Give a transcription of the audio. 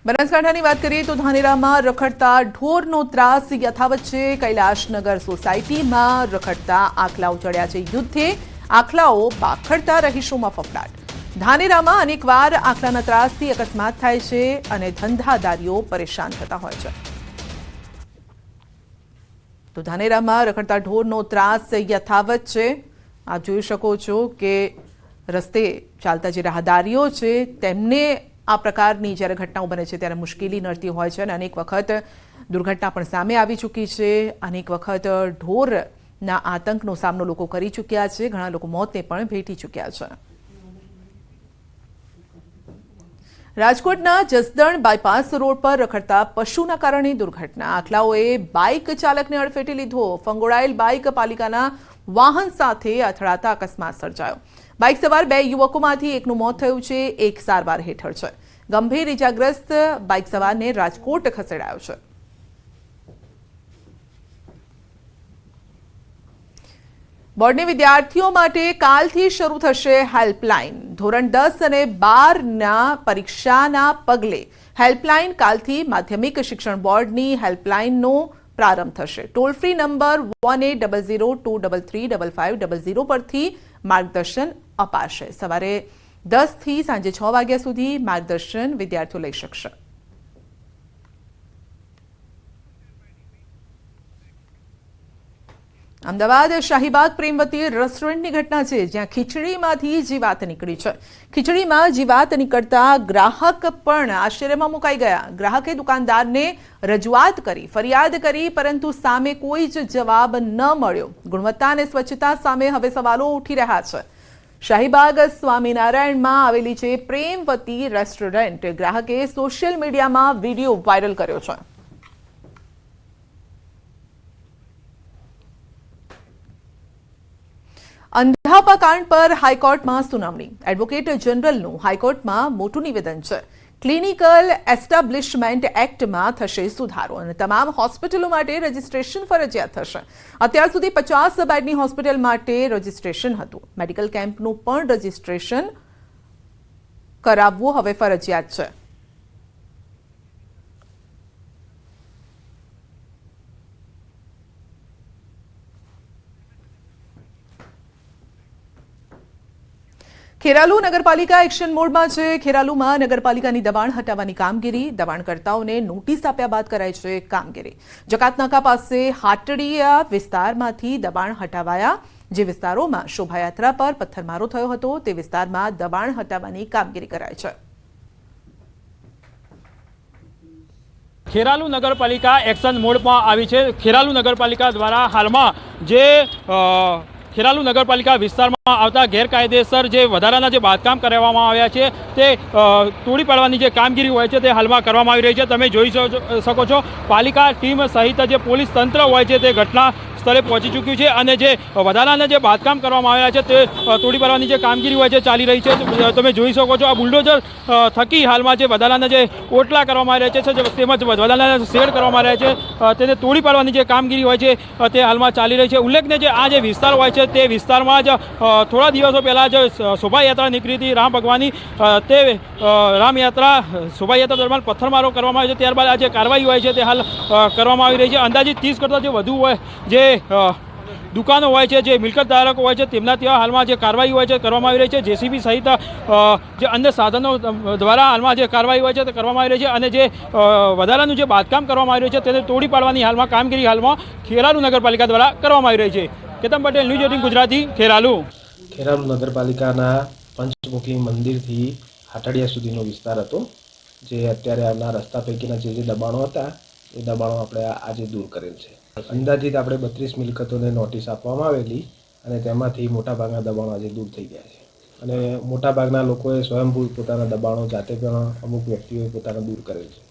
બનાસકાંઠાની વાત કરીએ તો ધાનેરામાં રખડતા ઢોરનો ત્રાસ યથાવત છે। કૈલાશનગર સોસાયટીમાં રખડતા આખલાઓ ચડ્યા છે યુદ્ધે। આખલાઓ પાખડતા રહીશોમાં ફફડાટ। ધાનેરામાં અનેકવાર આખલાના ત્રાસથી અકસ્માત થાય છે અને ધંધાદારીઓ પરેશાન થતા હોય છે। તો ધાનેરામાં રખડતા ઢોરનો ત્રાસ યથાવત છે। આપ જોઈ શકો છો કે રસ્તે ચાલતા જે રાહદારીઓ છે તેમને આ પ્રકારની જ્યારે ઘટનાઓ બને છે ત્યારે મુશ્કેલી નડતી હોય છે અને અનેક વખત દુર્ઘટના પણ સામે આવી ચૂકી છે। અનેક વખત ઢોરના આતંકનો સામનો લોકો કરી ચૂક્યા છે। ઘણા લોકો મોતને પણ ભેટી ચૂક્યા છે। રાજકોટના જસદણ બાયપાસ રોડ પર રખડતા પશુના કારણે દુર્ઘટના। આખલાઓએ બાઇક ચાલકને અડફેટે લીધો। ફંગોળાયેલ બાઇક પાલિકાના વાહન સાથે અથડાતા અકસ્માત સર્જાયો। બાઇક સવાર બે યુવકોમાંથી એકનું મોત થયું છે, એક સારવાર હેઠળ છે। ગંભીર ઇજાગ્રસ્ત બાઇક સવારને રાજકોટ ખસેડાયો છે। બોર્ડની વિદ્યાર્થીઓ માટે કાલથી શરૂ થશે હેલ્પલાઇન। ધોરણ 10 અને 12ના પરીક્ષાના પગલે હેલ્પલાઇન કાલથી માધ્યમિક શિક્ષણ બોર્ડની હેલ્પલાઇનનો પ્રારંભ થશે। ટોલ ફ્રી નંબર 1800233550 પરથી માર્ગદર્શન અપાશે। સવારે 10 થી સાંજે 6 વાગ્યા સુધી માર્ગદર્શન વિદ્યાર્થીઓ લઈ શકશે। અમદાવાદ શાહીબાગ પ્રેમવતી રેસ્ટોરન્ટની ઘટના છે, જ્યાં ખીચડીમાંથી જીવાત નીકળી છે। ખીચડીમાં જીવાત નીકળતા ગ્રાહક પણ આશ્ચર્યમાં મુકાઈ ગયા। ગ્રાહકે દુકાનદારને રજૂઆત કરી, ફરિયાદ કરી, પરંતુ સામે કોઈ જ જવાબ ન મળ્યો। ગુણવત્તા અને સ્વચ્છતા સામે હવે સવાલો ઉઠી રહ્યા છે। શાહીબાગ સ્વામિનારાયણમાં આવેલી છે પ્રેમવતી રેસ્ટોરન્ટ। ગ્રાહકે સોશિયલ મીડિયામાં વિડીયો વાયરલ કર્યો છે। અંધાપા કાંડ પર હાઈકોર્ટમાં સુનાવણી। એડવોકેટ જનરલનું હાઈકોર્ટમાં મોટું નિવેદન છે। ક્લિનિકલ એસ્ટાબ્લિશમેન્ટ એક્ટમાં થશે સુધારો અને તમામ હોસ્પિટલો માટે રજીસ્ટ્રેશન ફરજિયાત થશે। અત્યાર સુધી 50 બેડની હોસ્પિટલ માટે રજીસ્ટ્રેશન હતું। મેડિકલ કેમ્પનું પણ રજીસ્ટ્રેશન કરાવવું હવે ફરજિયાત છે। ખેરાલુ નગરપાલિકા એક્શન મોડમાં છે। ખેરાલુમાં નગરપાલિકાની દબાણ હટાવવાની કામગીરી। દબાણકર્તાઓને નોટિસ આપ્યા બાદ કરાઈ છે કામગીરી। જકાતનાકા પાસે હાટડીયા વિસ્તારમાંથી દબાણ હટાવાયા। જે વિસ્તારોમાં શોભાયાત્રા પર પથ્થરમારો થયો હતો તે વિસ્તારમાં દબાણ હટાવવાની કામગીરી કરાઈ છે। ખેરાલુ નગરપાલિકા એક્શન મોડમાં આવી છે। ખેરાલુ નગરપાલિકા દ્વારા હાલમાં જે ખેરાલુ નગરપાલિકા વિસ્તારમાં આવતા ગેરકાયદેસર જે વધારાના જે બાંધકામ કરવામાં આવ્યા છે તે તોડી પાડવાની જે કામગીરી હોય છે તે હાલમાં કરવામાં આવી રહી છે। તમે જોઈ શકો છો પાલિકા ટીમ સહિત જે પોલીસ તંત્ર હોય છે તે ઘટના સ્થળે પહોંચી ચૂક્યું છે અને જે વધારાના જે બાંધકામ કરવામાં આવ્યા છે તે તોડી પાડવાની જે કામગીરી હોય છે ચાલી રહી છે। તમે જોઈ શકો છો આ બુલડોઝર થકી હાલમાં જે વધારાના જે ઓટલા કરવામાં આવ્યા છે તેમજ વધારાના શેડ કરવામાં આવ્યા છે તેને તોડી પાડવાની જે કામગીરી હોય છે તે હાલમાં ચાલી રહી છે। ઉલ્લેખનીય જે આ જે વિસ્તાર હોય છે તે વિસ્તારમાં જ થોડા દિવસો પહેલાં જ શોભાયાત્રા નીકળી હતી રામ ભગવાનની। તે રામયાત્રા શોભાયાત્રા દરમિયાન પથ્થરમારો કરવામાં આવ્યો છે। ત્યારબાદ આ જે કાર્યવાહી હોય છે તે હાલ કરવામાં આવી રહી છે। અંદાજિત 30 કરતાં જે વધુ હોય જે દુકાનો હોય છે, જે મિલકત ધારકો હોય છે તેમના ત્યાં હાલમાં જે કાર્યવાહી હોય છે કરવામાં આવી રહી છે। જેસીબી સહિત જે અન્ય સાધનો દ્વારા હાલમાં જે કાર્યવાહી હોય છે તે કરવામાં આવી રહી છે અને જે વધારાનું જે બાંધકામ કરવામાં આવી રહ્યું છે તેને તોડી પાડવાની હાલમાં કામગીરી હાલમાં ખેરાલુ નગરપાલિકા દ્વારા કરવામાં આવી રહી છે। કેતન પટેલ, ન્યૂઝ 18 ગુજરાતી, ખેરાલુ। ખેરાલુ નગરપાલિકાના પંચમુખી મંદિરથી હાટડિયા સુધીનો વિસ્તાર હતો, જે અત્યારે આના રસ્તા પૈકીના જે દબાણો હતા એ દબાણો આપણે આજે દૂર કરેલ છે। અંદાજિત આપણે 32 મિલકતોને નોટિસ આપવામાં આવેલી અને તેમાંથી મોટાભાગના દબાણો આજે દૂર થઈ ગયા છે અને મોટાભાગના લોકોએ સ્વયંભૂ પોતાના દબાણો જાતે પણ અમુક વ્યક્તિઓએ પોતાના દૂર કરેલ છે।